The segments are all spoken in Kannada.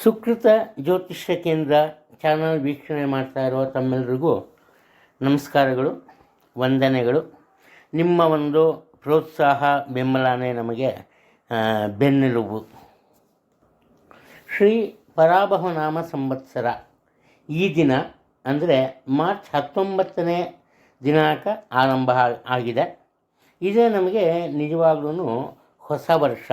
ಸುಕೃತ ಜ್ಯೋತಿಷ್ಯ ಕೇಂದ್ರ ಚಾನಲ್ ವೀಕ್ಷಣೆ ಮಾಡ್ತಾ ಇರುವ ತಮ್ಮೆಲ್ಲರಿಗೂ ನಮಸ್ಕಾರಗಳು, ವಂದನೆಗಳು. ನಿಮ್ಮ ಒಂದು ಪ್ರೋತ್ಸಾಹ ಬೆಂಬಲನೇ ನಮಗೆ ಬೆನ್ನೆಲುಬು. ಶ್ರೀ ಪರಾಭವನಾಮ ಸಂವತ್ಸರ ಈ ದಿನ ಅಂದರೆ ಮಾರ್ಚ್ 19ನೇ ದಿನಾಂಕ ಆರಂಭ ಆಗಿದೆ. ಇದೇ ನಮಗೆ ನಿಜವಾಗ್ಲೂ ಹೊಸ ವರ್ಷ.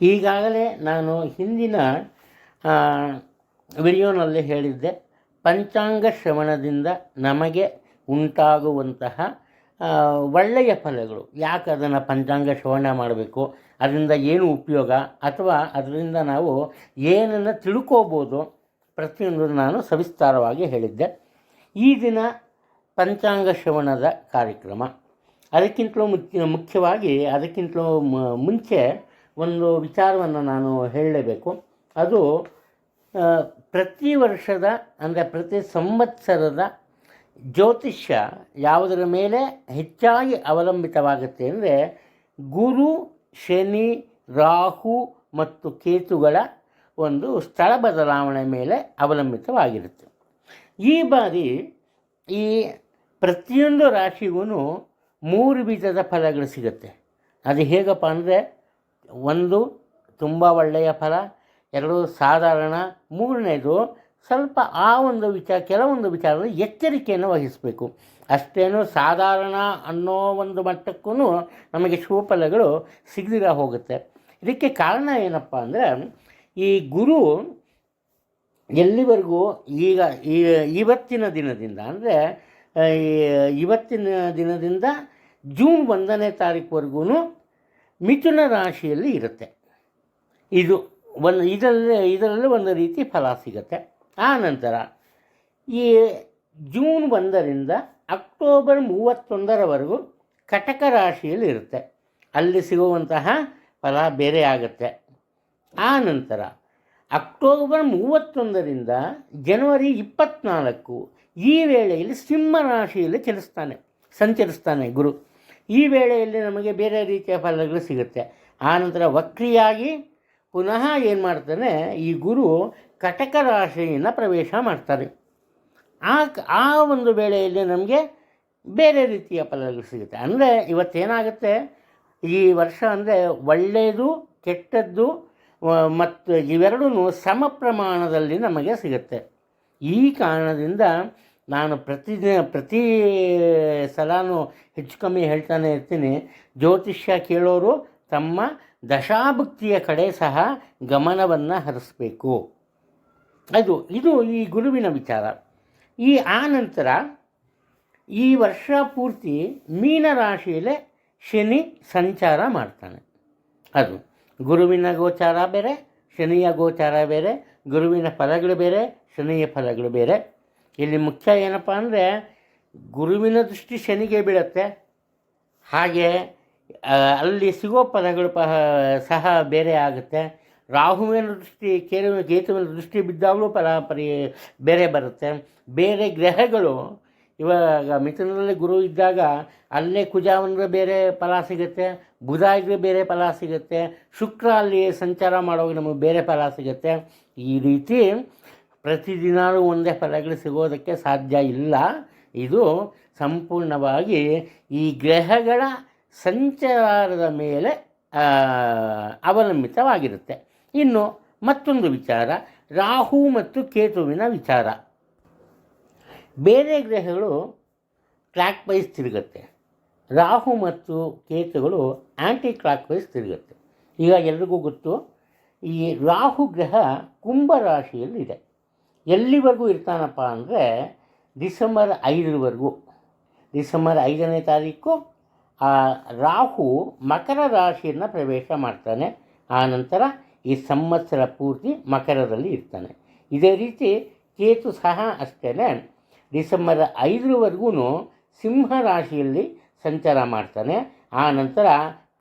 ಈಗಾಗಲೇ ನಾನು ಹಿಂದಿನ ವಿಡಿಯೋನಲ್ಲಿ ಹೇಳಿದ್ದೆ, ಪಂಚಾಂಗ ಶ್ರವಣದಿಂದ ನಮಗೆ ಉಂಟಾಗುವಂತಹ ಒಳ್ಳೆಯ ಫಲಗಳು, ಯಾಕೆ ಅದನ್ನು ಪಂಚಾಂಗ ಶ್ರವಣ ಮಾಡಬೇಕು, ಅದರಿಂದ ಏನು ಉಪಯೋಗ, ಅಥವಾ ಅದರಿಂದ ನಾವು ಏನನ್ನು ತಿಳ್ಕೋಬೋದು, ಪ್ರತಿಯೊಂದು ನಾನು ಸವಿಸ್ತಾರವಾಗಿ ಹೇಳಿದ್ದೆ. ಈ ದಿನ ಪಂಚಾಂಗ ಶ್ರವಣದ ಕಾರ್ಯಕ್ರಮ. ಅದಕ್ಕಿಂತಲೂ ಮುಖ್ಯವಾಗಿ ಮುಂಚೆ ಒಂದು ವಿಚಾರವನ್ನು ನಾನು ಹೇಳಲೇಬೇಕು. ಅದು ಪ್ರತಿ ವರ್ಷದ ಅಂದರೆ ಪ್ರತಿ ಸಂವತ್ಸರದ ಜ್ಯೋತಿಷ್ಯ ಯಾವುದರ ಮೇಲೆ ಹೆಚ್ಚಾಗಿ ಅವಲಂಬಿತವಾಗುತ್ತೆ ಅಂದರೆ ಗುರು, ಶನಿ, ರಾಹು ಮತ್ತು ಕೇತುಗಳ ಒಂದು ಸ್ಥಳ ಬದಲಾವಣೆ ಮೇಲೆ ಅವಲಂಬಿತವಾಗಿರುತ್ತೆ. ಈ ಬಾರಿ ಈ ಪ್ರತಿಯೊಂದು ರಾಶಿಗೂ 3 ವಿಧದ ಫಲಗಳು ಸಿಗುತ್ತೆ. ಅದು ಹೇಗಪ್ಪ ಅಂದರೆ, 1 ತುಂಬ ಒಳ್ಳೆಯ ಫಲ, 2 ಸಾಧಾರಣ, 3ನೇದು ಸ್ವಲ್ಪ ಕೆಲವೊಂದು ವಿಚಾರದಲ್ಲಿ ಎಚ್ಚರಿಕೆಯನ್ನು ವಹಿಸಬೇಕು. ಅಷ್ಟೇನು ಸಾಧಾರಣ ಅನ್ನೋ ಒಂದು ಮಟ್ಟಕ್ಕೂ ನಮಗೆ ಶುಭಫಲಗಳು ಸಿಗದಿರ ಹೋಗುತ್ತೆ. ಇದಕ್ಕೆ ಕಾರಣ ಏನಪ್ಪ ಅಂದರೆ, ಈ ಗುರು ಎಲ್ಲಿವರೆಗೂ ಇವತ್ತಿನ ದಿನದಿಂದ ಅಂದರೆ ಇವತ್ತಿನ ದಿನದಿಂದ ಜೂನ್ 1ನೇ ತಾರೀಕುವರೆಗೂ ಮಿಥುನ ರಾಶಿಯಲ್ಲಿ ಇರುತ್ತೆ. ಇದರಲ್ಲಿ ಒಂದು ರೀತಿ ಫಲ ಸಿಗುತ್ತೆ. ಆ ನಂತರ ಈ ಜೂನ್ 1ರಿಂದ ಅಕ್ಟೋಬರ್ 31ರವರೆಗೂ ಕಟಕ ರಾಶಿಯಲ್ಲಿ ಇರುತ್ತೆ. ಅಲ್ಲಿ ಸಿಗುವಂತಹ ಫಲ ಬೇರೆ ಆಗುತ್ತೆ. ಆ ನಂತರ ಅಕ್ಟೋಬರ್ 31ರಿಂದ ಜನವರಿ 24 ಈ ವೇಳೆಯಲ್ಲಿ ಸಿಂಹ ರಾಶಿಯಲ್ಲಿ ಸಂಚರಿಸ್ತಾನೆ ಗುರು. ಈ ವೇಳೆಯಲ್ಲಿ ನಮಗೆ ಬೇರೆ ರೀತಿಯ ಫಲಗಳು ಸಿಗುತ್ತೆ. ಆನಂತರ ವಕ್ರಿಯಾಗಿ ಪುನಃ ಏನು ಮಾಡ್ತಾನೆ, ಈ ಗುರು ಕಟಕ ರಾಶಿಯನ್ನು ಪ್ರವೇಶ ಮಾಡ್ತಾರೆ. ಆ ಒಂದು ವೇಳೆಯಲ್ಲಿ ನಮಗೆ ಬೇರೆ ರೀತಿಯ ಫಲಗಳು ಸಿಗುತ್ತೆ. ಅಂದರೆ ಇವತ್ತೇನಾಗುತ್ತೆ, ಈ ವರ್ಷ ಅಂದರೆ ಒಳ್ಳೆಯದು, ಕೆಟ್ಟದ್ದು ಮತ್ತು ಇವೆರಡೂ ಸಮ ಪ್ರಮಾಣದಲ್ಲಿ ನಮಗೆ ಸಿಗುತ್ತೆ. ಈ ಕಾರಣದಿಂದ ನಾನು ಪ್ರತಿ ಸಲನೂ ಹೆಚ್ಚು ಕಮ್ಮಿ ಹೇಳ್ತಾನೆ ಇರ್ತೀನಿ, ಜ್ಯೋತಿಷ್ಯ ಕೇಳೋರು ತಮ್ಮ ದಶಾಭುಕ್ತಿಯ ಕಡೆ ಸಹ ಗಮನವನ್ನು ಹರಿಸಬೇಕು. ಇದು ಈ ಗುರುವಿನ ವಿಚಾರ. ಆ ನಂತರ ಈ ವರ್ಷ ಪೂರ್ತಿ ಮೀನರಾಶಿಯಲ್ಲೇ ಶನಿ ಸಂಚಾರ ಮಾಡ್ತಾನೆ. ಅದು ಗುರುವಿನ ಗೋಚಾರ ಬೇರೆ, ಶನಿಯ ಗೋಚಾರ ಬೇರೆ, ಗುರುವಿನ ಫಲಗಳು ಬೇರೆ, ಶನಿಯ ಫಲಗಳು ಬೇರೆ. ಇಲ್ಲಿ ಮುಖ್ಯ ಏನಪ್ಪ ಅಂದರೆ, ಗುರುವಿನ ದೃಷ್ಟಿ ಶನಿಗೆ ಬೀಳುತ್ತೆ, ಹಾಗೆ ಅಲ್ಲಿ ಸಿಗೋ ಫಲಗಳು ಸಹ ಬೇರೆ ಆಗುತ್ತೆ. ರಾಹುವಿನ ದೃಷ್ಟಿ, ಕೇತುವಿನ ದೃಷ್ಟಿ ಬಿದ್ದಾಗಲೂ ಬೇರೆ ಬರುತ್ತೆ. ಬೇರೆ ಗ್ರಹಗಳು, ಇವಾಗ ಮಿಥುನದಲ್ಲಿ ಗುರು ಇದ್ದಾಗ ಅಲ್ಲೇ ಕುಜ ಅಂದರೆ ಬೇರೆ ಫಲ ಸಿಗುತ್ತೆ, ಬುಧ ಇದ್ದರೆ ಬೇರೆ ಫಲ ಸಿಗುತ್ತೆ, ಶುಕ್ರ ಅಲ್ಲಿ ಸಂಚಾರ ಮಾಡುವಾಗ ನಮಗೆ ಬೇರೆ ಫಲ ಸಿಗುತ್ತೆ. ಈ ರೀತಿ ಪ್ರತಿದಿನಾಲೂ ಒಂದೇ ಫಲಗಳು ಸಿಗೋದಕ್ಕೆ ಸಾಧ್ಯ ಇಲ್ಲ. ಇದು ಸಂಪೂರ್ಣವಾಗಿ ಈ ಗ್ರಹಗಳ ಸಂಚಾರದ ಮೇಲೆ ಅವಲಂಬಿತವಾಗಿರುತ್ತೆ. ಇನ್ನು ಮತ್ತೊಂದು ವಿಚಾರ, ರಾಹು ಮತ್ತು ಕೇತುವಿನ ವಿಚಾರ. ಬೇರೆ ಗ್ರಹಗಳು ಕ್ಲಾಕ್ ವೈಸ್ ತಿರುಗುತ್ತೆ, ರಾಹು ಮತ್ತು ಕೇತುಗಳು ಆ್ಯಂಟಿ ಕ್ಲಾಕ್ ವೈಸ್ ತಿರುಗುತ್ತೆ. ಈಗ ಎಲ್ರಿಗೂ ಗೊತ್ತು, ಈ ರಾಹು ಗ್ರಹ ಕುಂಭ ರಾಶಿಯಲ್ಲಿದೆ. ಎಲ್ಲಿವರೆಗೂ ಇರ್ತಾನಪ್ಪ ಅಂದರೆ ಡಿಸೆಂಬರ್ 5ರವರೆಗೂ. ಡಿಸೆಂಬರ್ 5ನೇ ತಾರೀಕು ರಾಹು ಮಕರ ರಾಶಿಯನ್ನು ಪ್ರವೇಶ ಮಾಡ್ತಾನೆ. ಆ ನಂತರ ಈ ಸಂವತ್ಸರ ಪೂರ್ತಿ ಮಕರದಲ್ಲಿ ಇರ್ತಾನೆ. ಇದೇ ರೀತಿ ಕೇತು ಸಹ ಅಷ್ಟೇ, ಡಿಸೆಂಬರ್ 5ರವರೆಗೂ ಸಿಂಹ ರಾಶಿಯಲ್ಲಿ ಸಂಚಾರ ಮಾಡ್ತಾನೆ. ಆ ನಂತರ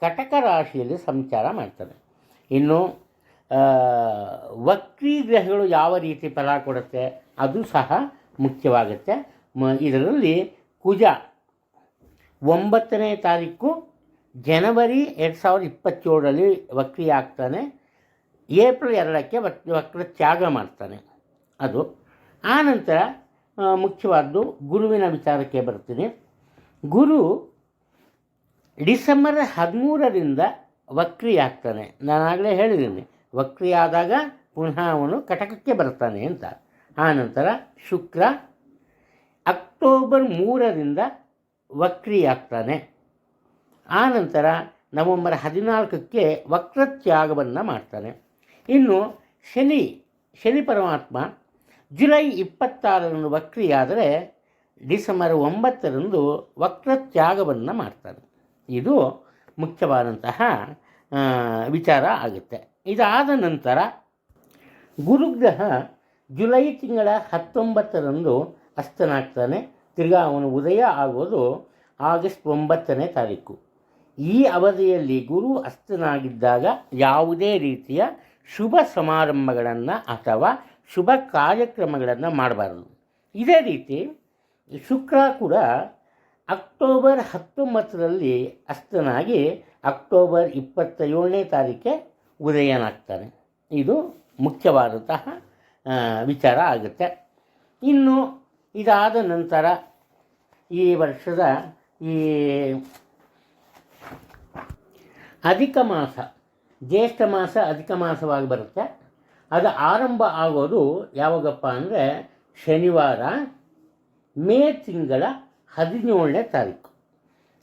ಕಟಕ ರಾಶಿಯಲ್ಲಿ ಸಂಚಾರ ಮಾಡ್ತಾನೆ. ಇನ್ನು ವಕ್ರಿ ಗ್ರಹಗಳು ಯಾವ ರೀತಿ ಫಲ ಕೊಡುತ್ತೆ ಅದು ಸಹ ಮುಖ್ಯವಾಗುತ್ತೆ. ಇದರಲ್ಲಿ ಕುಜ 9ನೇ ತಾರೀಕು ಜನವರಿ 2027ರಲ್ಲಿ ವಕ್ರಿ ಆಗ್ತಾನೆ. ಏಪ್ರಿಲ್ 2ಕ್ಕೆ ವಕ್ರ ತ್ಯಾಗ ಮಾಡ್ತಾನೆ. ಅದು ಆನಂತರ ಮುಖ್ಯವಾದ್ದು ಗುರುವಿನ ವಿಚಾರಕ್ಕೆ ಬರ್ತೀನಿ. ಗುರು ಡಿಸೆಂಬರ್ 13ರಿಂದ ವಕ್ರಿಯಾಗ್ತಾನೆ. ನಾನಾಗಲೇ ಹೇಳಿದ್ದೀನಿ, ವಕ್ರಿಯಾದಾಗ ಪುನಃ ಅವನು ಕಟಕಕ್ಕೆ ಬರ್ತಾನೆ ಅಂತ. ಆನಂತರ ಶುಕ್ರ ಅಕ್ಟೋಬರ್ 3ರಿಂದ ವಕ್ರಿಯಾಗ್ತಾನೆ. ಆನಂತರ ನವೆಂಬರ್ 14ಕ್ಕೆ ವಕ್ರತ್ಯಾಗವನ್ನು ಮಾಡ್ತಾನೆ. ಇನ್ನು ಶನಿ ಪರಮಾತ್ಮ ಜುಲೈ 26ರಂದು ವಕ್ರಿಯಾದರೆ ಡಿಸೆಂಬರ್ 9ರಂದು ವಕ್ರತ್ಯಾಗವನ್ನು ಮಾಡ್ತಾನೆ. ಇದು ಮುಖ್ಯವಾದಂತಹ ವಿಚಾರ ಆಗುತ್ತೆ. ಇದಾದ ನಂತರ ಗುರುಗ್ರಹ ಜುಲೈ ತಿಂಗಳ 19ರಂದು ಅಸ್ತನಾಗ್ತಾನೆ. ತಿರ್ಗಾ ಅವನು ಉದಯ ಆಗೋದು ಆಗಸ್ಟ್ 9ನೇ ತಾರೀಕು. ಈ ಅವಧಿಯಲ್ಲಿ ಗುರು ಅಸ್ತನಾಗಿದ್ದಾಗ ಯಾವುದೇ ರೀತಿಯ ಶುಭ ಸಮಾರಂಭಗಳನ್ನು ಅಥವಾ ಶುಭ ಕಾರ್ಯಕ್ರಮಗಳನ್ನು ಮಾಡಬಾರದು. ಇದೇ ರೀತಿ ಶುಕ್ರ ಕೂಡ ಅಕ್ಟೋಬರ್ 19ರಲ್ಲಿ ಅಸ್ತನಾಗಿ ಅಕ್ಟೋಬರ್ 27ನೇ ತಾರೀಕೆ ಉದಯನಾಗ್ತಾನೆ. ಇದು ಮುಖ್ಯವಾದಂತಹ ವಿಚಾರ ಆಗುತ್ತೆ. ಇನ್ನು ಇದಾದ ನಂತರ ಈ ವರ್ಷದ ಈ ಅಧಿಕ ಮಾಸ, ಜ್ಯೇಷ್ಠ ಮಾಸ ಅಧಿಕ ಮಾಸವಾಗಿ ಬರುತ್ತೆ. ಅದು ಆರಂಭ ಆಗೋದು ಯಾವಾಗಪ್ಪ ಅಂದರೆ ಶನಿವಾರ ಮೇ ತಿಂಗಳ 17ನೇ ತಾರೀಕು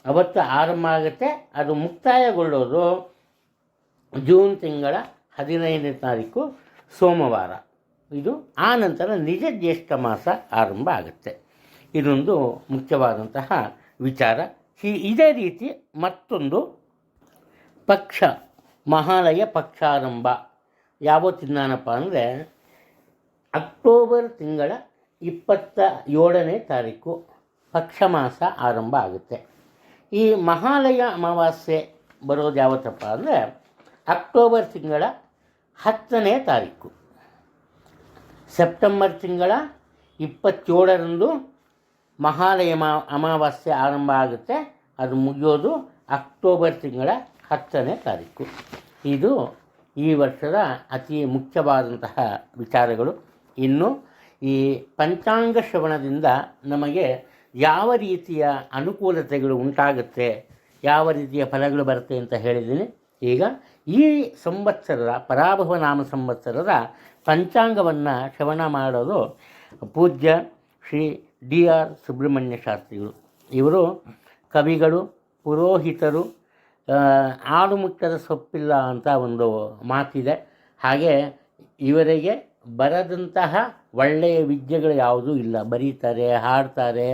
ಅವತ್ತು ಆರಂಭ ಆಗುತ್ತೆ. ಅದು ಮುಕ್ತಾಯಗೊಳ್ಳೋದು ಜೂನ್ ತಿಂಗಳ 15ನೇ ತಾರೀಕು ಸೋಮವಾರ. ಇದು ಆನಂತರ ನಿಜ ಜ್ಯೇಷ್ಠ ಮಾಸ ಆರಂಭ ಆಗುತ್ತೆ. ಇದೊಂದು ಮುಖ್ಯವಾದಂತಹ ವಿಚಾರ. ಇದೇ ರೀತಿ ಮತ್ತೊಂದು ಪಕ್ಷ, ಮಹಾಲಯ ಪಕ್ಷಾರಂಭ ಯಾವತ್ತಿಂದಾನಪ್ಪ ಅಂದರೆ ಅಕ್ಟೋಬರ್ ತಿಂಗಳ 27ನೇ ತಾರೀಕು ಪಕ್ಷ ಮಾಸ ಆರಂಭ ಆಗುತ್ತೆ. ಈ ಮಹಾಲಯ ಅಮಾವಾಸ್ಯೆ ಬರೋದು ಯಾವತ್ತಪ್ಪ ಅಂದರೆ ಅಕ್ಟೋಬರ್ ತಿಂಗಳ 10ನೇ ತಾರೀಕು. ಸೆಪ್ಟೆಂಬರ್ ತಿಂಗಳ 27ರಂದು ಮಹಾಲಯ ಅಮಾವಾಸ್ಯೆ ಆರಂಭ ಆಗುತ್ತೆ. ಅದು ಮುಗಿಯೋದು ಅಕ್ಟೋಬರ್ ತಿಂಗಳ 10ನೇ ತಾರೀಕು. ಇದು ಈ ವರ್ಷದ ಅತಿ ಮುಖ್ಯವಾದಂತಹ ವಿಚಾರಗಳು. ಇನ್ನು ಈ ಪಂಚಾಂಗ ಶ್ರವಣದಿಂದ ನಮಗೆ ಯಾವ ರೀತಿಯ ಅನುಕೂಲತೆಗಳು ಉಂಟಾಗುತ್ತೆ, ಯಾವ ರೀತಿಯ ಫಲಗಳು ಬರುತ್ತೆ ಅಂತ ಹೇಳಿದ್ದೀನಿ. ಈಗ ಈ ಸಂವತ್ಸರದ ಪರಾಭವ ನಾಮ ಸಂವತ್ಸರದ ಪಂಚಾಂಗವನ್ನು ಶ್ರವಣ ಮಾಡೋದು ಪೂಜ್ಯ ಶ್ರೀ DR ಸುಬ್ರಹ್ಮಣ್ಯ ಶಾಸ್ತ್ರಿಗಳು. ಇವರು ಕವಿಗಳು, ಪುರೋಹಿತರು. ಆಡುಮುಟ್ಟದ ಸೊಪ್ಪಿಲ್ಲ ಅಂತ ಒಂದು ಮಾತಿದೆ. ಹಾಗೆ ಇವರಿಗೆ ಬರದಂತಹ ಒಳ್ಳೆಯ ವಿದ್ಯೆಗಳು ಯಾವುದೂ ಇಲ್ಲ. ಬರೀತಾರೆ, ಹಾಡ್ತಾರೆ,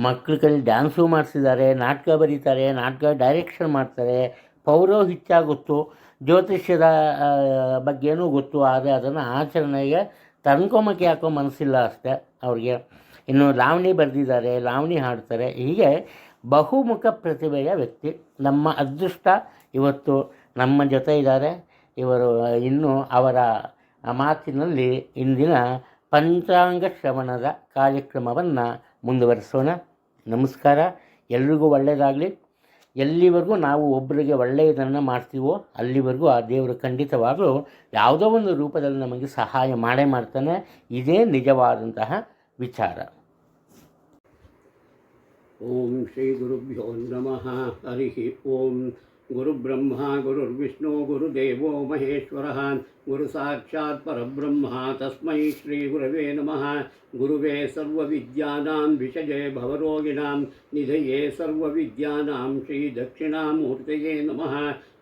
ಮಕ್ಕಳ ಕೈಲಿ ಡ್ಯಾನ್ಸು ಮಾಡಿಸಿದ್ದಾರೆ, ನಾಟಕ ಬರೀತಾರೆ, ನಾಟಕ ಡೈರೆಕ್ಷನ್ ಮಾಡ್ತಾರೆ, ಪೌರೋಹಿತ್ಯ ಗೊತ್ತು, ಜ್ಯೋತಿಷ್ಯದ ಬಗ್ಗೆನೂ ಗೊತ್ತು. ಆದರೆ ಅದನ್ನು ಆಚರಣೆಗೆ ತಂದ್ಕೊಂಬಕ್ಕೆ ಯಾಕೋ ಮನಸ್ಸಿಲ್ಲ ಅಷ್ಟೇ ಅವ್ರಿಗೆ. ಇನ್ನು ಲಾವಣಿ ಬರೆದಿದ್ದಾರೆ, ಲಾವಣಿ ಹಾಡ್ತಾರೆ. ಹೀಗೆ ಬಹುಮುಖ ಪ್ರತಿಭೆಯ ವ್ಯಕ್ತಿ. ನಮ್ಮ ಅದೃಷ್ಟ ಇವತ್ತು ನಮ್ಮ ಜೊತೆ ಇದ್ದಾರೆ ಇವರು. ಇನ್ನು ಅವರ ಮಾತಿನಲ್ಲಿ ಇಂದಿನ ಪಂಚಾಂಗ ಶ್ರವಣದ ಕಾರ್ಯಕ್ರಮವನ್ನು ಮುಂದುವರಿಸೋಣ. ನಮಸ್ಕಾರ. ಎಲ್ರಿಗೂ ಒಳ್ಳೆಯದಾಗಲಿ. ಎಲ್ಲಿವರೆಗೂ ನಾವು ಒಬ್ಬರಿಗೆ ಒಳ್ಳೆಯದನ್ನು ಮಾಡ್ತೀವೋ ಅಲ್ಲಿವರೆಗೂ ಆ ದೇವರು ಖಂಡಿತವಾಗಲೂ ಯಾವುದೋ ಒಂದು ರೂಪದಲ್ಲಿ ನಮಗೆ ಸಹಾಯ ಮಾಡೇ ಮಾಡ್ತಾನೆ. ಇದೇ ನಿಜವಾದಂತಹ ವಿಚಾರ. ಓಂ ಶ್ರೀ ಗುರುಭ್ಯೋ ನಮಃ. ಹರಿ ಓಂ. ಗುರುಬ್ರಹ್ಮ ಗುರುರ್ವಿಷ್ಣು ಗುರುದೇವೋ ಮಹೇಶ್ವರಃ. ಗುರು ಸಾಕ್ಷಾತ್ ಪರಬ್ರಹ್ಮ ತಸ್ಮೈ ಶ್ರೀ ಗುರವೇ ನಮಃ. ಗುರುವೇ ಸರ್ವವಿದ್ಯಾನಾಂ ವಿಷಯೇ ಭವರೋಗಿಣಾಂ ನಿಧಯೇ ಸರ್ವವಿದ್ಯಾನಾಂ ಶ್ರೀ ದಕ್ಷಿಣಾಮೂರ್ತಯೇ ನಮಃ.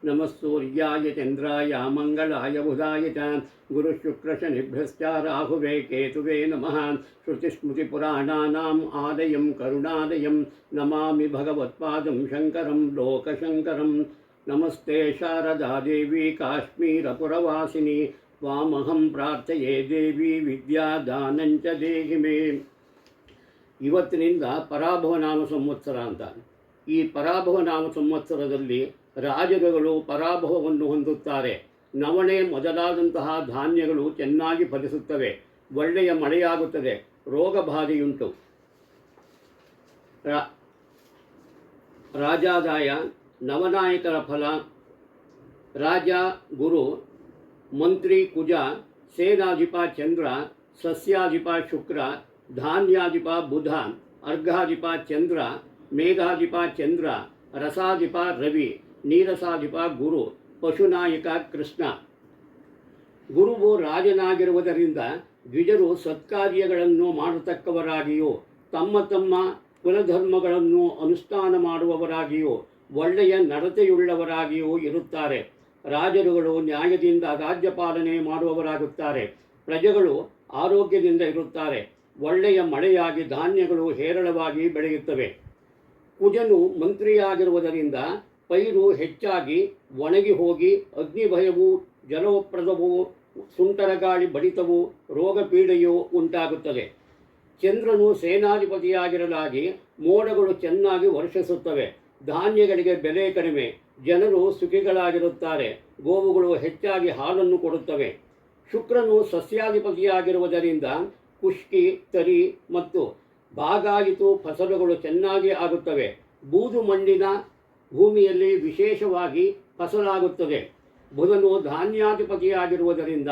ನಮಃ ಸೂರ್ಯಾಯ ಚಂದ್ರಾಯ ಮಂಗಳಾಯ ಬುಧಾಯ ಚ ಗುರುಶುಕ್ರಶನಿಭ್ಯಶ್ಚ ರಾಹುವೇ ಕೇತುವೇ ನಮಃ. ಶ್ರುತಿಸ್ಮೃತಿಪುರಾಣಾನಾಂ ಆಲಯಂ ಕರುಣಾಲಯಂ ನಮಾಮಿ ಭಗವತ್ಪಾದಂ ಶಂಕರಂ ಲೋಕಶಂಕರಂ. ನಮಸ್ತೆ ಶಾರದಾ ದೇವಿ ಕಾಶ್ಮೀರಪುರವಾಸಿನಿ ತ್ವಾಮಹಂ ಪ್ರಾರ್ಥಯೇ ದೇವಿ ವಿದ್ಯಾದಾನಂಚ ದೇಹಿ ಮೇ. ಇವತ್ತಿನಿಂದ ಪರಾಭವ ನಾಮ ಸಂವತ್ಸರ ಅಂತ. ಈ ಪರಾಭವ ನಾಮ ಸಂವತ್ಸರದಲ್ಲಿ ರಾಜರುಗಳು ಪರಾಭವವನ್ನು ಹೊಂದುತ್ತಾರೆ. ನವಣೆ ಮೊದಲಾದಂತಹ ಧಾನ್ಯಗಳು ಚೆನ್ನಾಗಿ ಫಲಿಸುತ್ತವೆ. ಒಳ್ಳೆಯ ಮಳೆಯಾಗುತ್ತದೆ. ರೋಗ ಬಾಧೆಯುಂಟು. ರಾಜಾದಾಯ, ನವನಾಯಕರ ಫಲ. ರಾಜ ಗುರು ಮಂತ್ರಿ ಕುಜ, ಸೇನಾಧಿಪ ಚಂದ್ರ, ಸಸ್ಯಾಧಿಪ ಶುಕ್ರ, ಧಾನ್ಯಾಧಿಪ ಬುಧ, ಅರ್ಘಾಧಿಪ ಚಂದ್ರ, ಮೇಘಾಧಿಪ ಚಂದ್ರ, ರಸಾಧಿಪ ರವಿ, ನೀರಸಾಧಿಪ ಗುರು, ಪಶುನಾಯಕ ಕೃಷ್ಣ. ಗುರುವು ರಾಜನಾಗಿರುವುದರಿಂದ ದ್ವಿಜರು ಸತ್ಕಾರ್ಯಗಳನ್ನು ಮಾಡತಕ್ಕವರಾಗಿಯೂ ತಮ್ಮ ತಮ್ಮ ಕುಲಧರ್ಮಗಳನ್ನು ಅನುಷ್ಠಾನ ಮಾಡುವವರಾಗಿಯೂ ಒಳ್ಳೆಯ ನಡತೆಯುಳ್ಳವರಾಗಿಯೂ ಇರುತ್ತಾರೆ. ರಾಜರುಗಳು ನ್ಯಾಯದಿಂದ ರಾಜ್ಯಪಾಲನೆ ಮಾಡುವವರಾಗುತ್ತಾರೆ. ಪ್ರಜೆಗಳು ಆರೋಗ್ಯದಿಂದ ಇರುತ್ತಾರೆ. ಒಳ್ಳೆಯ ಮಳೆಯಾಗಿ ಧಾನ್ಯಗಳು ಹೇರಳವಾಗಿ ಬೆಳೆಯುತ್ತವೆ. ಕುಜನು ಮಂತ್ರಿಯಾಗಿರುವುದರಿಂದ ಪೈರು ಹೆಚ್ಚಾಗಿ ಒಣಗಿ ಹೋಗಿ ಅಗ್ನಿಭಯವೂ ಜಲಪ್ರದವೂ ಸುಂಟರಗಾಳಿ ಬಡಿತವೂ ರೋಗಪೀಡೆಯೂ ಉಂಟಾಗುತ್ತದೆ. ಚಂದ್ರನು ಸೇನಾಧಿಪತಿಯಾಗಿರಲಾಗಿ ಮೋಡಗಳು ಚೆನ್ನಾಗಿ ವರ್ಷಿಸುತ್ತವೆ. ಧಾನ್ಯಗಳಿಗೆ ಬೆಲೆ ಕಡಿಮೆ, ಜನರು ಸುಖಿಗಳಾಗಿರುತ್ತಾರೆ. ಗೋವುಗಳು ಹೆಚ್ಚಾಗಿ ಹಾಲನ್ನು ಕೊಡುತ್ತವೆ. ಶುಕ್ರನು ಸಸ್ಯಾಧಿಪತಿಯಾಗಿರುವುದರಿಂದ ಕುಷ್ಕಿ, ತರಿ ಮತ್ತು ಬಾಗಾಯಿತು ಫಸಲುಗಳು ಚೆನ್ನಾಗಿ ಆಗುತ್ತವೆ. ಬೂದು ಮಣ್ಣಿನ ಭೂಮಿಯಲ್ಲಿ ವಿಶೇಷವಾಗಿ ಫಸಲಾಗುತ್ತದೆ. ಬುಧನು ಧಾನ್ಯಾಧಿಪತಿಯಾಗಿರುವುದರಿಂದ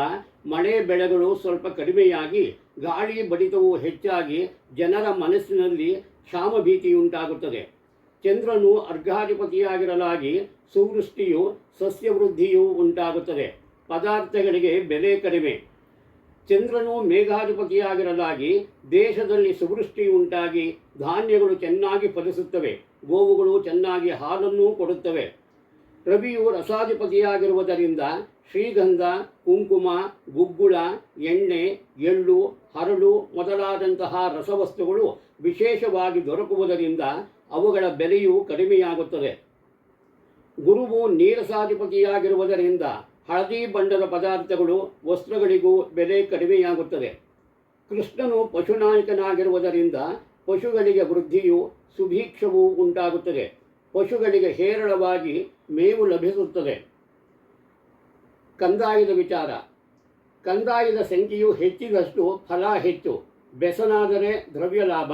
ಮಳೆ ಬೆಳೆಗಳು ಸ್ವಲ್ಪ ಕಡಿಮೆಯಾಗಿ ಗಾಳಿ ಬಡಿತವು ಹೆಚ್ಚಾಗಿ ಜನರ ಮನಸ್ಸಿನಲ್ಲಿ ಕ್ಷಾಮಭೀತಿಯುಂಟಾಗುತ್ತದೆ. ಚಂದ್ರನು ಅರ್ಘಾಧಿಪತಿಯಾಗಿರಲಾಗಿ ಸುವೃಷ್ಟಿಯು ಸಸ್ಯವೃದ್ಧಿಯೂ ಉಂಟಾಗುತ್ತದೆ. ಪದಾರ್ಥಗಳಿಗೆ ಬೆಲೆ ಕಡಿಮೆ. ಚಂದ್ರನು ಮೇಘಾಧಿಪತಿಯಾಗಿರಲಾಗಿ ದೇಶದಲ್ಲಿ ಸುವೃಷ್ಟಿ ಉಂಟಾಗಿ ಧಾನ್ಯಗಳು ಚೆನ್ನಾಗಿ ಫಲಿಸುತ್ತವೆ. ಗೋವುಗಳು ಚೆನ್ನಾಗಿ ಹಾಲನ್ನು ಕೊಡುತ್ತವೆ. ರವಿಯು ರಸಾಧಿಪತಿಯಾಗಿರುವುದರಿಂದ ಶ್ರೀಗಂಧ, ಕುಂಕುಮ, ಗುಗ್ಗುಳ, ಎಣ್ಣೆ, ಎಳ್ಳು, ಹರಳು ಮೊದಲಾದಂತಹ ರಸವಸ್ತುಗಳು ವಿಶೇಷವಾಗಿ ದೊರಕುವುದರಿಂದ ಅವುಗಳ ಬೆಲೆಯು ಕಡಿಮೆಯಾಗುತ್ತದೆ. ಗುರುವು ನೀರಸಾಧಿಪತಿಯಾಗಿರುವುದರಿಂದ ಹಳದಿ ಬಣ್ಣದ ಪದಾರ್ಥಗಳು, ವಸ್ತ್ರಗಳಿಗೂ ಬೆಲೆ ಕಡಿಮೆಯಾಗುತ್ತದೆ. ಕೃಷ್ಣನು ಪಶುನಾಯಕನಾಗಿರುವುದರಿಂದ ಪಶುಗಳಿಗೆ ವೃದ್ಧಿಯು ಸುಭೀಕ್ಷವೂ ಉಂಟಾಗುತ್ತದೆ. ಪಶುಗಳಿಗೆ ಹೇರಳವಾಗಿ ಮೇವು ಲಭಿಸುತ್ತದೆ. ಕಂದಾಯದ ವಿಚಾರ. ಕಂದಾಯದ ಸಂಖ್ಯೆಯು ಹೆಚ್ಚಿದಷ್ಟು ಫಲ ಹೆಚ್ಚು. ಬೆಸನಾದರೆ ದ್ರವ್ಯ ಲಾಭ,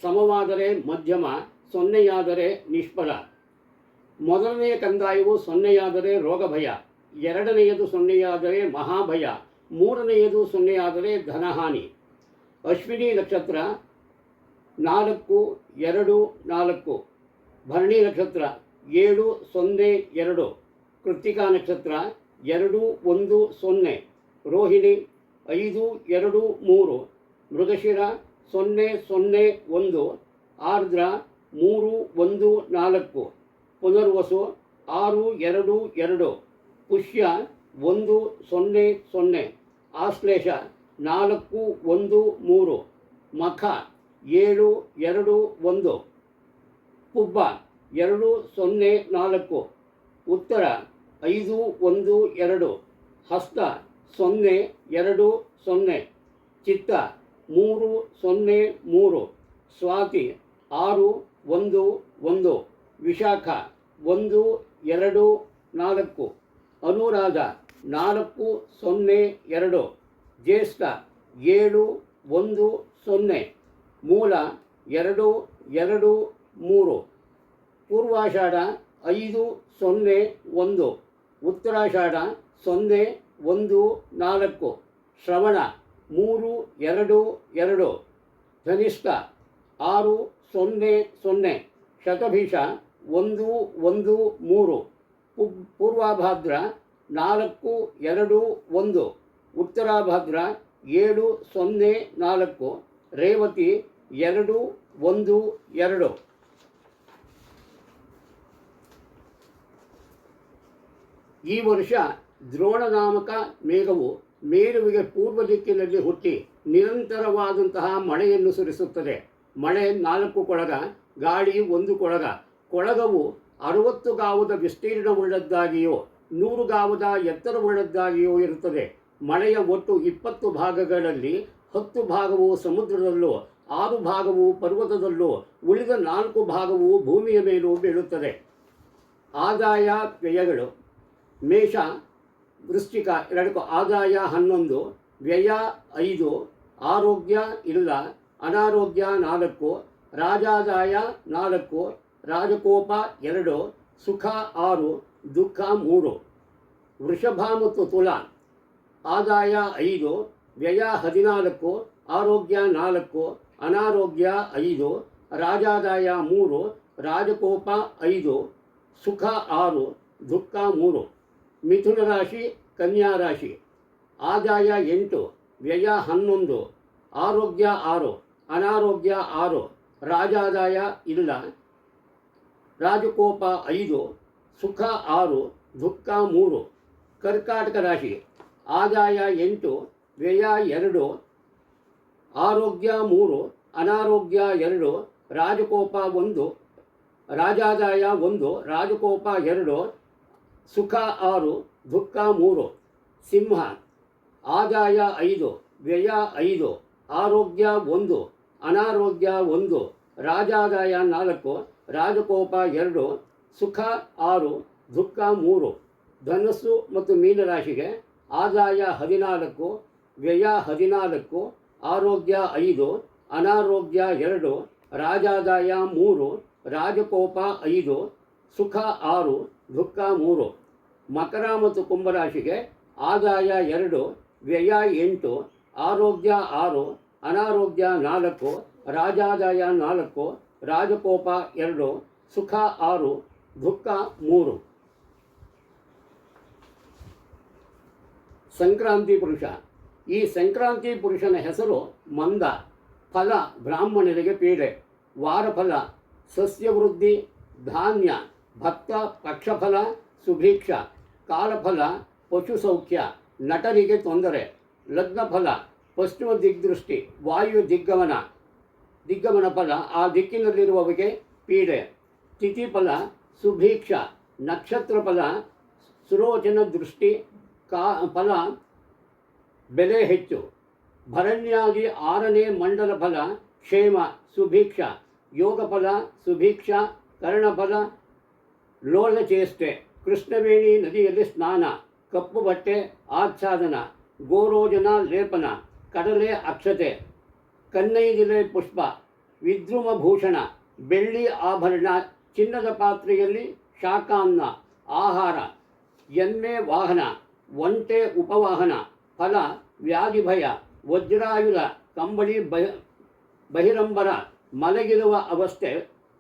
ಸಮವಾದರೆ ಮಧ್ಯಮ, ಸೊನ್ನೆಯಾದರೆ ನಿಷ್ಫಲ. ಮೊದಲನೆಯ ಕಂದಾಯವು ಸೊನ್ನೆಯಾದರೆ ರೋಗಭಯ, ಎರಡನೆಯದು ಸೊನ್ನೆಯಾದರೆ ಮಹಾಭಯ, ಮೂರನೆಯದು ಸೊನ್ನೆಯಾದರೆ ಧನಹಾನಿ. ಅಶ್ವಿನಿ ನಕ್ಷತ್ರ 4, 2, 4. ಭರಣಿ ನಕ್ಷತ್ರ 7, 0, 2. ಕೃತ್ತಿಕಾ ನಕ್ಷತ್ರ 2, 1, 0. ರೋಹಿಣಿ 5, 2, 3. ಮೃಗಶಿರ 0, 0, 1. ಆರ್ದ್ರ 3, 1, 4. ಪುನರ್ವಸು 6, 2, 2. ಪುಷ್ಯ 1, 0, 0. ಆಶ್ಲೇಷ 4, 1, 3. ಮಖ 7, 2, 1. ಪುಬ್ಬ 2, 0, 4. ಉತ್ತರ 5, 1, 2. ಹಸ್ತ 0, 2, 0. ಚಿತ್ತ 3, 0, 3. ಸ್ವಾತಿ 6, 1, 1. ವಿಶಾಖ 1, 2, 4. ಅನುರಾಧ 4, 0, 2. ಜ್ಯೇಷ್ಠ 7, 1, 0. ಮೂಲ 2, 2, 3. ಪೂರ್ವಾಷಾಢ 5, 0, 1. ಉತ್ತರಾಷಾಢ 0, 1, 4. ಶ್ರವಣ 3, 2, 2. ಧನಿಷ್ಠ 6, 0, 0. ಶತಭಿಷ 1, 1, 3. ಪೂರ್ವಾಭಾದ್ರ 4, 2, 1. ಉತ್ತರಾಭಾದ್ರ 7, 0, 4. ರೇವತಿ 2, 1, 2. ಈ ವರ್ಷ ದ್ರೋಣ ನಾಮಕ ಮೇಘವು ಮೇರುವಿಗೆ ಪೂರ್ವ ದಿಕ್ಕಿನಲ್ಲಿ ಹುಟ್ಟಿ ನಿರಂತರವಾದಂತಹ ಮಳೆಯನ್ನು ಸುರಿಸುತ್ತದೆ. ಮಳೆ 4 ಕೊಳಗ, ಗಾಳಿ 1 ಕೊಳಗ. ಕೊಳಗವು 60 ಗಾವದ ವಿಸ್ತೀರ್ಣವುಳ್ಳದ್ದಾಗಿಯೋ 100 ಗಾವದ ಎತ್ತರವುಳ್ಳದ್ದಾಗಿಯೋ ಇರುತ್ತದೆ. ಮಳೆಯ ಒಟ್ಟು 20 ಭಾಗಗಳಲ್ಲಿ 10 ಭಾಗವು ಸಮುದ್ರದಲ್ಲೂ 6 ಭಾಗವು ಪರ್ವತದಲ್ಲೂ ಉಳಿದ 4 ಭಾಗವು ಭೂಮಿಯ ಮೇಲೂ ಬೀಳುತ್ತದೆ. ಆದಾಯ ವ್ಯಯಗಳು. ಮೇಷ ವೃಶ್ಚಿಕ 2 ಆದಾಯ 11, ವ್ಯಯ 5, ಆರೋಗ್ಯ ಇಲ್ಲ, ಅನಾರೋಗ್ಯ 4, ರಾಜಾದಾಯ 4, ರಾಜಕೋಪ 2, ಸುಖ 6, ದುಃಖ 3. ವೃಷಭ ಮತ್ತು ತುಲಾ ಆದಾಯ 5, ವ್ಯಯ 14, ಆರೋಗ್ಯ 4, ಅನಾರೋಗ್ಯ 5, ರಾಜಾದಾಯ 3, ರಾಜಕೋಪ 5, ಸುಖ 6, ದುಃಖ 3. ಮಿಥುನ ರಾಶಿ, ಕನ್ಯಾ ರಾಶಿ. ಆದಾಯ 8, ವ್ಯಯ 11, ಆರೋಗ್ಯ 6, ಅನಾರೋಗ್ಯ 6, ರಾಜಾದಾಯ ಇಲ್ಲ, ರಾಜಕೋಪ 5, ಸುಖ 6, ದುಃಖ 3. ಕರ್ಕಾಟಕ ರಾಶಿ. ಆದಾಯ 8, ವ್ಯಯ 2, ಆರೋಗ್ಯ 3, ಅನಾರೋಗ್ಯ 2, ರಾಜಕೋಪ 1, ರಾಜಾದಾಯ 1, ರಾಜಕೋಪ 2, ಸುಖ 6, ದುಃಖ 3. ಸಿಂಹ. ಆದಾಯ 5, ವ್ಯಯ 5, ಆರೋಗ್ಯ 1, ಅನಾರೋಗ್ಯ 1, ರಾಜಾದಾಯ 4, ರಾಜಕೋಪ 2, ಸುಖ 6, ದುಃಖ 3. ಧನಸ್ಸು ಮತ್ತು ಮೀನರಾಶಿಗೆ ಆದಾಯ 14, ವ್ಯಯ 14, ಆರೋಗ್ಯ 5, ಅನಾರೋಗ್ಯ 2, ರಾಜಾದಾಯ 3, ರಾಜಕೋಪ 5, ಸುಖ 6, ದುಃಖ 3. ಮಕರ ಮತ್ತು ಕುಂಭರಾಶಿಗೆ ಆದಾಯ 2, ವ್ಯಯ 8, ಆರೋಗ್ಯ 6, ಅನಾರೋಗ್ಯ 4, ರಾಜಾದಾಯ 4, ರಾಜಕೋಪ 2, ಸುಖ 6, ದುಃಖ 3. ಸಂಕ್ರಾಂತಿ ಪುರುಷ. ಈ ಸಂಕ್ರಾಂತಿ ಪುರುಷನ ಹೆಸರು ಮಂದ. ಫಲ ಬ್ರಾಹ್ಮಣರಿಗೆ ಪೀಡೆ. ವಾರಫಲ ಸಸ್ಯವೃದ್ಧಿ, ಧಾನ್ಯ, ಭತ್ತ, ಪಕ್ಷಫಲ, ಸುಭಿಕ್ಷ. ಕಾಲಫಲ ಪಶು ಸೌಖ್ಯ, ನಟರಿಗೆ ತೊಂದರೆ. ಲಗ್ನಫಲ ಪಶ್ಚಿಮ ದಿಗ್ದೃಷ್ಟಿ, ವಾಯು ದಿಗ್ಗಮನ ಫಲ ಆ ದಿಕ್ಕಿನಲ್ಲಿರುವವರಿಗೆ ಪೀಡೆ. ತಿಥಿಫಲ ಸುಭಿಕ್ಷ, ನಕ್ಷತ್ರ ಫಲ ಸುರೋಚನ ದೃಷ್ಟಿ, ಫಲ ಬೆಲೆ ಹೆಚ್ಚು. ಭರಣ್ಯಾದಿ 6ನೇ ಮಂಡಲ ಫಲ ಕ್ಷೇಮ, ಸುಭಿಕ್ಷ. ಯೋಗಫಲ ಸುಭಿಕ್ಷ, ಕರ್ಣಫಲ ಲೋಲಚೇಷ್ಟೆ. ಕೃಷ್ಣವೇಣಿ ನದಿಯಲ್ಲಿ ಸ್ನಾನ, ಕಪ್ಪು ಬಟ್ಟೆ ಆಚ್ಛಾದನ, ಗೋರೋಜನ ಲೇಪನ, ಕಡಲೆ ಅಕ್ಷತೆ, ಕನ್ನೈದಿಲೆ ಪುಷ್ಪ, ವಿದ್ರುಮಭೂಷಣ, ಬೆಳ್ಳಿ ಆಭರಣ, ಚಿನ್ನದ ಪಾತ್ರೆಯಲ್ಲಿ ಶಾಕಾನ್ನ ಆಹಾರ, ಎಮ್ಮೆ ವಾಹನ, ಒಂಟೆ ಉಪವಾಹನ. ಫಲ ವ್ಯಾಧಿಭಯ, ವಜ್ರಾಯುಧ, ಕಂಬಳಿ ಬಹಿರಂಬರ, ಮಲಗಿರುವ ಅವಸ್ಥೆ.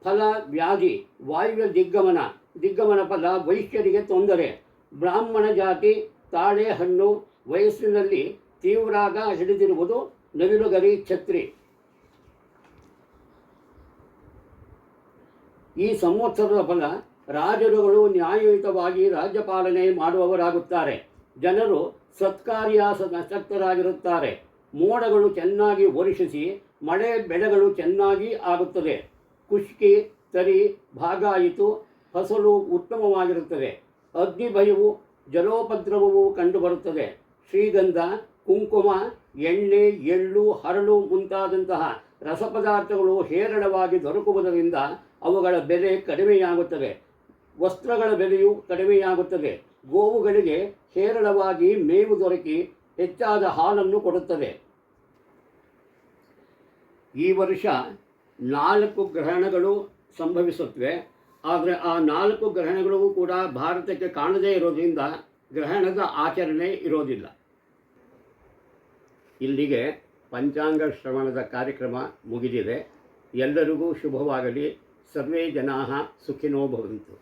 ಫಲ ವ್ಯಾಧಿ, ವಾಯುವ್ಯ ದಿಗ್ಗಮನ ಫಲ ವೈಶ್ಯರಿಗೆ ತೊಂದರೆ. ಬ್ರಾಹ್ಮಣ ಜಾತಿ ತಾಳೆ ಹಣ್ಣು, ವಯಸ್ಸಿನಲ್ಲಿ ತೀವ್ರಾಗ ಹಿಡಿದಿರುವುದು, ನವಿಲುಗರಿ ಛತ್ರಿ. ಈ ಸಂವತ್ಸರದ ಫಲ ರಾಜರುಗಳು ನ್ಯಾಯಯುತವಾಗಿ ರಾಜ್ಯಪಾಲನೆ ಮಾಡುವವರಾಗುತ್ತಾರೆ. ಜನರು ಸತ್ಕಾರ್ಯಾಸಕ್ತರಾಗಿರುತ್ತಾರೆ. ಮೋಡಗಳು ಚೆನ್ನಾಗಿ ವರ್ಷಿಸಿ ಮಳೆ ಬೆಳೆಗಳು ಚೆನ್ನಾಗಿ ಆಗುತ್ತದೆ. ಖುಷ್ಕಿ, ತರಿ, ಭಾಗಾಯಿತು, ಫಸಲು ಉತ್ತಮವಾಗಿರುತ್ತದೆ. ಅಗ್ನಿಭಯವು, ಜಲೋಪದ್ರವವು ಕಂಡುಬರುತ್ತದೆ. ಶ್ರೀಗಂಧ, ಕುಂಕುಮ, ಎಣ್ಣೆ, ಎಳ್ಳು, ಹರಳು ಮುಂತಾದಂತಹ ರಸಪದಾರ್ಥಗಳು ಹೇರಳವಾಗಿ ದೊರಕುವುದರಿಂದ ಅವುಗಳ ಬೆಲೆ ಕಡಿಮೆಯಾಗುತ್ತದೆ. ವಸ್ತ್ರಗಳ ಬೆಲೆಯು ಕಡಿಮೆಯಾಗುತ್ತದೆ. ಗೋವುಗಳಿಗೆ ಹೇರಳವಾಗಿ ಮೇವು ದೊರಕಿ ಹೆಚ್ಚಾದ ಹಾಲನ್ನು ಕೊಡುತ್ತದೆ. ಈ ವರ್ಷ 4 ಗ್ರಹಣಗಳು ಸಂಭವಿಸುತ್ತವೆ. ಆದರೆ ಆ 4 ಗ್ರಹಣಗಳು ಕೂಡ ಭಾರತಕ್ಕೆ ಕಾಣದೇ ಇರೋದ್ರಿಂದ ಗ್ರಹಣದ ಆಚರಣೆ ಇರೋದಿಲ್ಲ. ಇಲ್ಲಿಗೆ ಪಂಚಾಂಗ ಶ್ರವಣದ ಕಾರ್ಯಕ್ರಮ ಮುಗಿದಿದೆ. ಎಲ್ಲರಿಗೂ ಶುಭವಾಗಲಿ. ಸರ್ವೇ ಜನಾಃ ಸುಖಿನೋ ಭವಂತು.